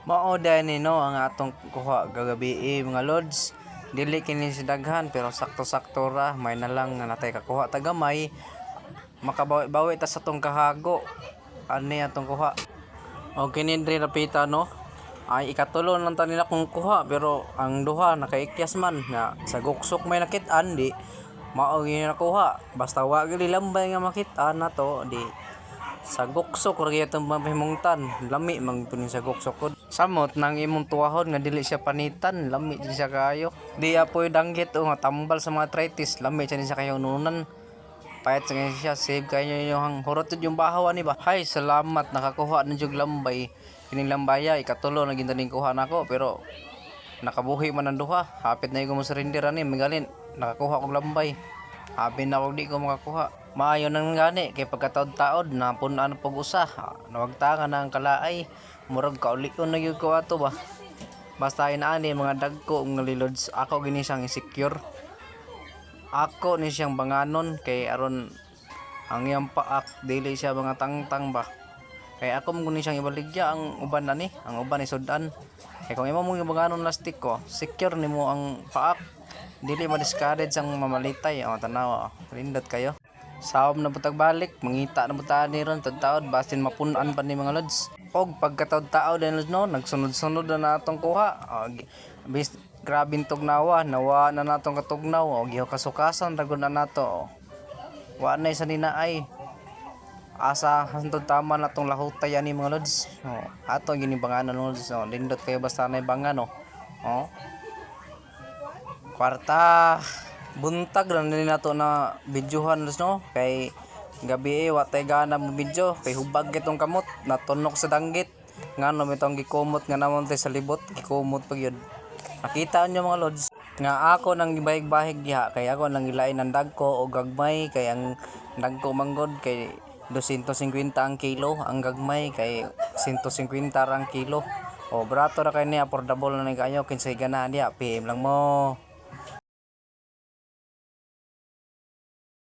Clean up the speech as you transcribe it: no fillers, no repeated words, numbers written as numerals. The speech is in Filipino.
Mao ni no ang atong kuha gagabi mga lods. Dili kini si daghan pero sakto-sakto ra may na lang nga natay kakuha tagamay makabawi ta sa tong kahago. Ani atong kuha. O kini diri rapita no. Ay ikatulo lang ta nila kung kuha pero ang duha nakaikyas man nga sa guksok may nakit-an di mao gyud nakuha. Basta wa gyud lambay nga makit-an nato di sa guksok ra gyud itong pamahimungtan. Lami man punin sa guksok ko. Samot nang imong tuwahon nga dili siya panitan, lami din siya kayo. Di apoy danggit o nga tambal sa mga arthritis, lami siya din siya kayo nunan. Payat sa siya, save kayo yung hurot yung bahaw ani ba. Hay, salamat nakakuha ng jug lambay. Kining lambaya ikatulo na gintaning kuha nako pero nakabuhi man ang duha. Hapit na ko mo surrender ani, magalin nakakuha kog lambay. Habi na kog di ko makakuha. Maayo nang gani kay pagkataod-taod na punan pag usa. Nawagtangan na ang kalaay. Murag kaulikon na gyud ko ato ba. Basta inaani mga dagko nga lilods ako gini siyang insecure. Ako ni siyang banganon kay aron ang iyang paak dili siya mga tangtang ba. Kay ako mo ni siyang ibaligya ang uban ani, ang uban ni sudan. Kay kung imo mong banganon lastik ko, secure nimo ang paak. Dili ma-discourage ang mamalitay. O tanaw, rindot kayo. Sawom na butag balik, mangita na butaan ni ron taud basin mapunan pa ni mga lods. Og pagkataod-taod din no, nagsunod-sunod na natong kuha. Bis grabing tugnawa, nawa na natong katugnaw og giho kasukasan ragod na nato. Wa na sa ninaay. Asa hantod tama na tong lahutay ani mga lods. Ato gini banganan lods. Lindot kayo basta na bangan no. Kwarta buntag lang din nato na videohan no kay gabi wa tay gana mo video kay hubag itong kamot natunok sa danggit ngano mitong gikumot nga namon tay sa libot gikumot pag yun. Nakita nyo mga lods nga ako nang gibahig-bahig diha kay ako nang ilain ang dagko o gagmay kay ang dagko manggod kay 250 ang kilo ang gagmay kay 150 ang kilo. O brato ra kay ni affordable na ni kayo kinsay gana diha PM lang mo.